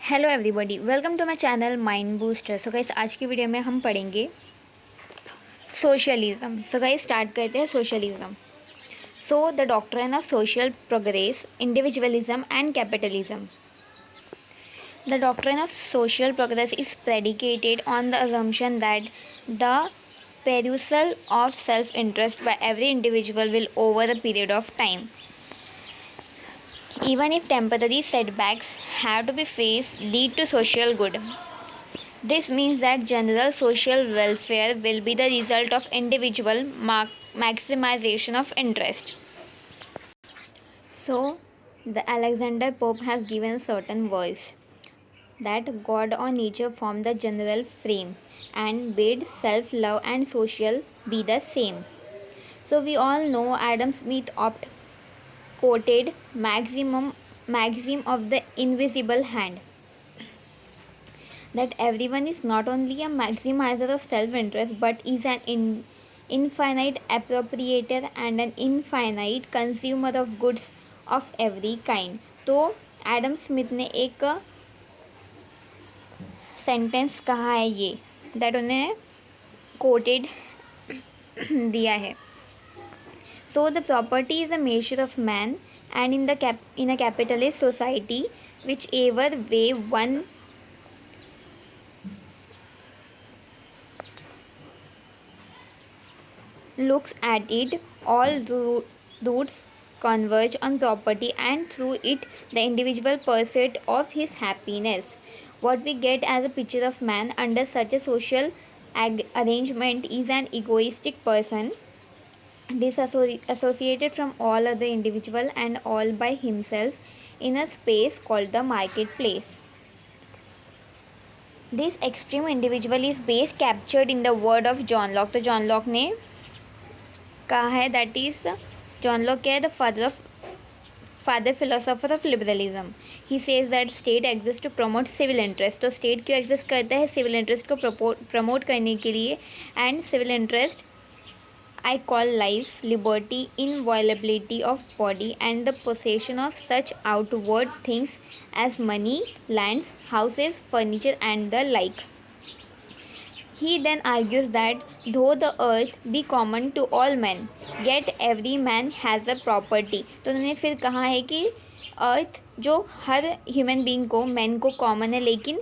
Hello everybody, welcome to my channel mind booster. So guys, आज की video में हम पढ़ेंगे सोशलिज्म। सो गाइस, स्टार्ट करते हैं socialism. So the doctrine of social progress, individualism and capitalism. The doctrine of social progress is predicated on the assumption that the perusal of self-interest by every individual will, over a period of time, even if temporary setbacks have to be faced, lead to social good. This means that general social welfare will be the result of individual maximization of interest. So, the Alexander Pope has given a certain voice that God or nature form the general frame and bid self-love and social be the same. So we all know Adam Smith quoted maxim of the invisible hand, that everyone is not only a maximizer of self-interest but is an infinite appropriator and an infinite consumer of goods of every kind. तो Adam Smith ने एक sentence कहा है ये, that उन्हें coated दिया है. So the property is a measure of man, and in a capitalist society, whichever way one looks at it, all routes converge on property, and through it the individual pursuit of his happiness. What we get as a picture of man under such a social arrangement is an egoistic person, disassociated from all other individual and all by himself in a space called the marketplace. This extreme individual is best captured in the word of John Locke. तो John Locke ने कहा है, that is John Locke क्या है, the father philosopher of liberalism. He says that state exist to promote civil interest. तो state क्यों exist करता है? सिविल इंटरेस्ट को प्रमोट करने के लिए. And civil interest I call life, liberty, inviolability of body, and the possession of such outward things as money, lands, houses, furniture, and the like. He then argues that though the earth be common to all men, yet every man has a property. तो उन्होंने फिर कहा है कि अर्थ जो हर human being को, man को common है, लेकिन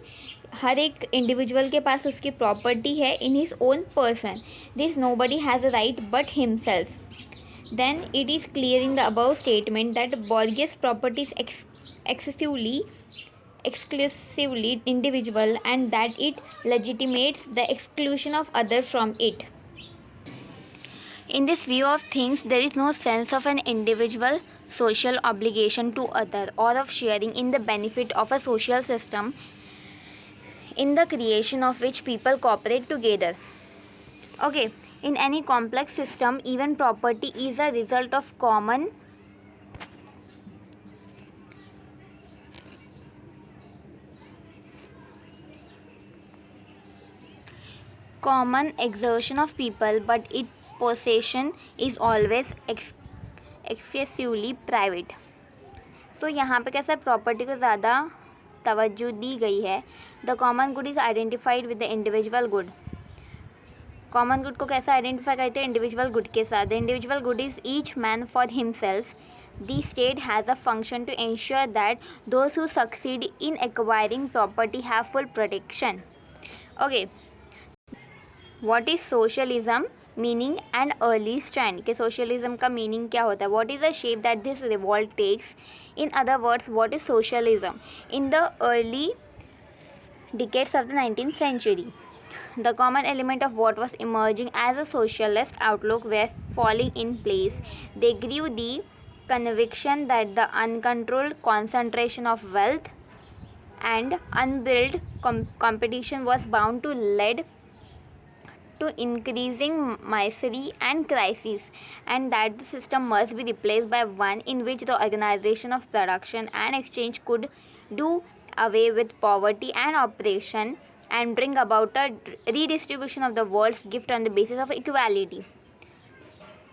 हर एक इंडिविजुअल के पास उसकी प्रॉपर्टी है in his own person. This nobody has a right but himself. Then it is clear in the above statement that bourgeois property is exclusively individual and that it legitimates the exclusion of others from it. In this view of things, there is no sense of an individual social obligation to other or of sharing in the benefit of a social system in the creation of which people cooperate together. Okay, in any complex system, even property is a result of common exertion of people, but its possession is always excessively private. So यहाँ पे कैसा property को ज़्यादा तवज्जो दी गई है. The common good is identified with the individual good. Common good को कैसे आइडेंटिफाई करते हैं? इंडिविजुअल गुड के साथ. The individual good is each man for himself. The state has a function to ensure that those who succeed in acquiring property have full protection. Okay, what is socialism meaning and early stand. कि socialism का meaning क्या होता है? What is the shape that this revolt takes. In other words, what is socialism? In the early decades of the 19th century, the common element of what was emerging as a socialist outlook were falling in place. They grew the conviction that the uncontrolled concentration of wealth and unbridled competition was bound to lead to increasing misery and crisis, and that the system must be replaced by one in which the organization of production and exchange could do away with poverty and oppression and bring about a redistribution of the world's gift on the basis of equality.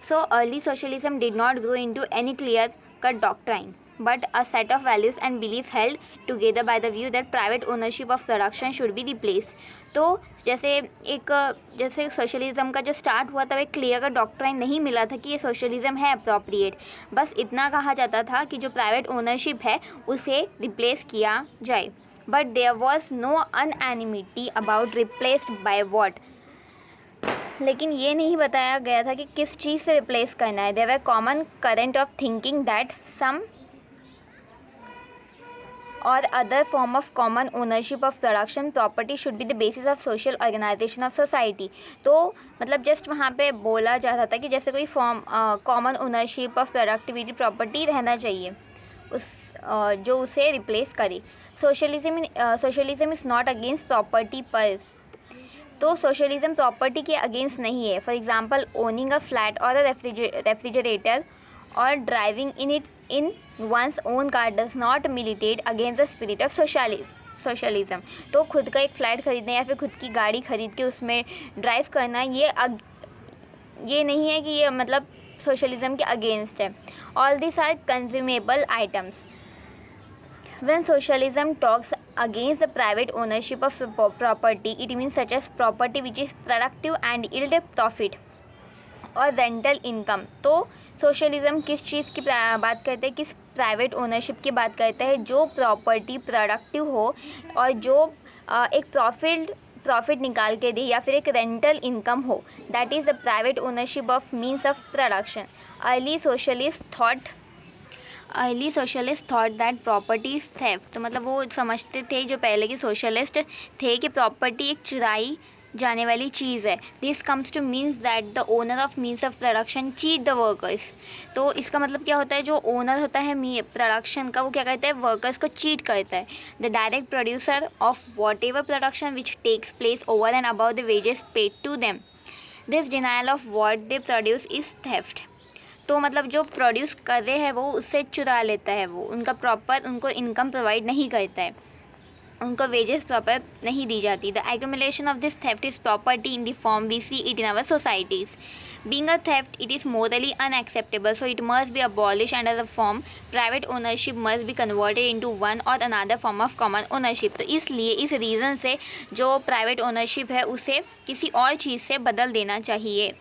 So early socialism did not grow into any clear-cut doctrine, but a set of values and belief held together by the view that private ownership of production should be replaced. तो जैसे socialism का जो start हुआ था, एक clear का doctrine नहीं मिला था कि ये सोशलिज़म है अप्रोप्रिएट. बस इतना कहा जाता था कि जो प्राइवेट ओनरशिप है उसे रिप्लेस किया जाए. But there was no unanimity about replaced by what. लेकिन ये नहीं बताया गया था कि किस चीज़ से रिप्लेस करना है. There were common current of thinking that some or other form of common ownership of production property should be the basis of social organization of society. तो मतलब जस्ट वहाँ पे बोला जा रहा था कि जैसे कोई form common ownership of productivity property रहना चाहिए उस जो उसे रिप्लेस करे. Socialism is not against property पर. तो सोशलिज्म प्रॉपर्टी के अगेंस्ट नहीं है. For example owning a flat और अ रेफ्रिजरेटर और driving in one's own car does not militate against the spirit of socialism. तो खुद का एक फ्लैट खरीदना या फिर खुद की गाड़ी खरीद के उसमें ड्राइव करना ये नहीं है कि ये मतलब सोशलिज्म के अगेंस्ट है. All this are consumable items. When socialism talks against the private ownership of property, it means such as property which is productive and yield profit और रेंटल इनकम. तो सोशलिज़म किस चीज़ की बात करते हैं, किस प्राइवेट ओनरशिप की बात करता है जो प्रॉपर्टी प्रोडक्टिव हो और जो एक प्रॉफिट निकाल के दे या फिर एक रेंटल इनकम हो. That is the private ownership of means of production. Early socialist thought that property is theft. तो मतलब वो समझते थे जो पहले के सोशलिस्ट थे कि प्रॉपर्टी एक चुराई जाने वाली चीज़ है. This comes two means that the owner of means of production cheat the workers. तो इसका मतलब क्या होता है, जो ओनर होता है प्रोडक्शन का वो क्या करता है, वर्कर्स को चीट करता है. The direct producer of whatever production which takes place over and about the wages paid to them. This denial of what they produce is theft. तो मतलब जो प्रोड्यूस कर रहे हैं वो उससे चुरा लेता है, वो उनका प्रॉपर उनको इनकम प्रोवाइड नहीं करता है, उनको वेजेस प्रॉपर नहीं दी जाती. The accumulation of this theft is property in the form we see it in our societies. Being a theft, it is morally unacceptable, so it must be abolished under the form private ownership must be converted into one or another form of common ownership. तो इसलिए इस reason से जो private ownership है उसे किसी और चीज़ से बदल देना चाहिए,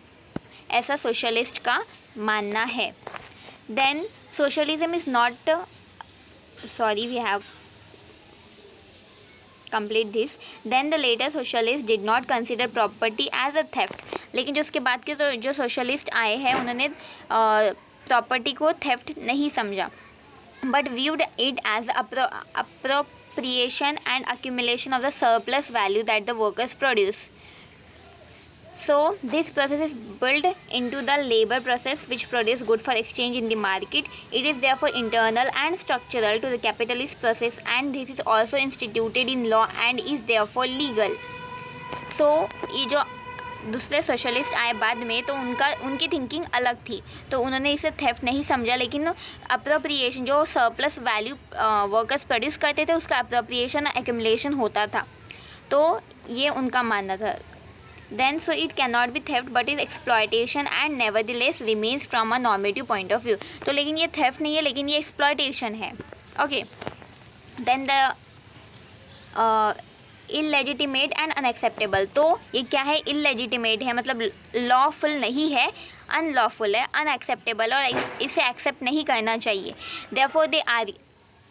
ऐसा सोशलिस्ट का मानना है. Then socialism is not we have complete this. Then the later socialists did not consider property as a theft. लेकिन जो उसके बाद के जो सोशलिस्ट आए हैं उन्होंने प्रॉपर्टी को थेफ्ट नहीं समझा, but viewed it as appropriation and accumulation of the surplus value that the workers produce. So this process is built into the labor process which produce good for exchange in the market. It is therefore internal and structural to the capitalist process, and this is also instituted in law and is therefore legal. So ये जो दूसरे socialist आए बाद में तो उनकी thinking अलग थी, तो उन्होंने इसे थेफ्ट नहीं समझा, लेकिन अप्रोप्रिएशन जो सरप्लस वैल्यू वर्कर्स प्रोड्यूस करते थे उसका अप्रोप्रिएशन एक्यूमुलेशन होता था, तो ये उनका मानना था. Then so it cannot be theft but is exploitation and nevertheless remains from a normative point of view. तो लेकिन ये theft नहीं है, लेकिन ये exploitation है. Okay. Then the illegitimate and unacceptable. तो ये क्या है, illegitimate है मतलब lawful नहीं है, unlawful है, unacceptable और इसे accept नहीं करना चाहिए. Therefore they are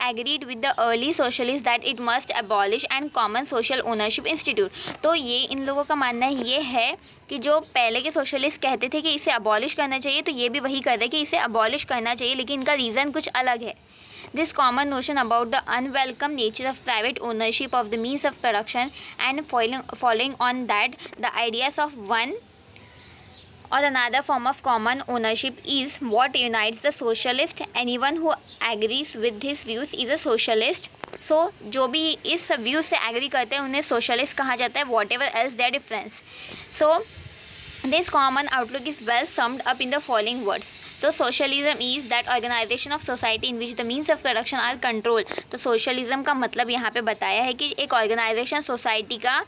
agreed with the early socialists that it must abolish and common social ownership institute. तो ये इन लोगों का मानना ये है कि जो पहले के सोशलिस्ट कहते थे कि इसे अबॉलिश करना चाहिए, तो ये भी वही कर रहे हैं कि इसे अबॉलिश करना चाहिए, लेकिन इनका रीज़न कुछ अलग है. This common notion about the unwelcome nature of private ownership of the means of production and following on that the ideas of one or another form of common ownership is what unites the socialist. Anyone who agrees with his views is a socialist. So जो भी इस view से agree करते हैं उन्हें socialist कहा जाता है, whatever else their difference. So this common outlook is well summed up in the following words. तो socialism is that organisation of society in which the means of production are control. तो socialism का मतलब यहाँ पे बताया है कि एक ऑर्गेनाइजेशन सोसाइटी का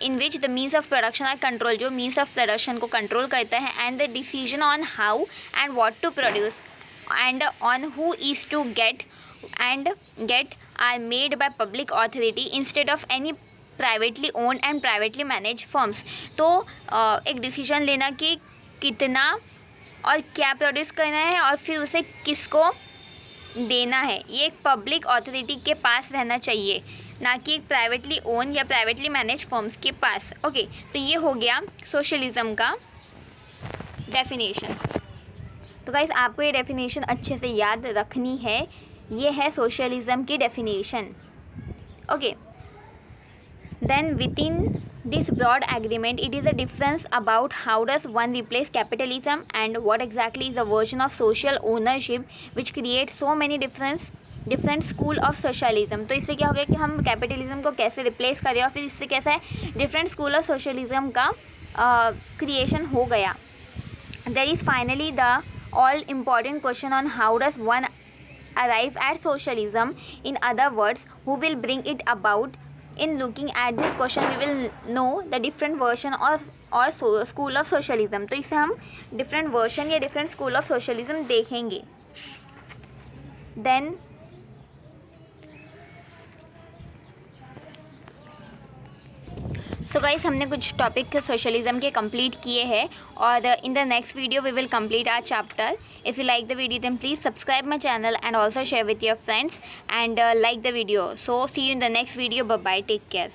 in which the means of production are control, जो मीन्स ऑफ प्रोडक्शन को कंट्रोल करता है, and the decision on how and what to produce and on who is to get and get are made by public authority instead of any privately owned and privately managed firms. तो एक decision लेना कि कितना और क्या produce करना है और फिर उसे किसको देना है, ये एक पब्लिक अथॉरिटी के पास रहना चाहिए, ना कि एक प्राइवेटली ओन या प्राइवेटली मैनेज फर्म्स के पास. ओके, तो ये हो गया सोशलिज्म का डेफिनेशन. तो गाइस आपको ये डेफिनेशन अच्छे से याद रखनी है. ये है सोशलिज्म की definition. Okay, then within this broad agreement it is a difference about how does one replace capitalism and what exactly is a version of social ownership which creates so many different school of socialism. तो इससे क्या हो गया कि हम capitalism को कैसे replace करें और फिर इससे कैसा है डिफरेंट स्कूल ऑफ सोशलिज्म का क्रिएशन हो गया. There is finally the all important question on how does one arrive at socialism. In other words, who will bring it about? In looking at this question we will know the different version of or school of socialism. तो इसे हम different version या different school of socialism देखेंगे. Then so guys हमने कुछ topic socialism के complete किए हैं और in the next video we will complete our chapter. If you like the video then please subscribe my channel and also share with your friends and like the video. So see you in the next video. Bye bye, take care.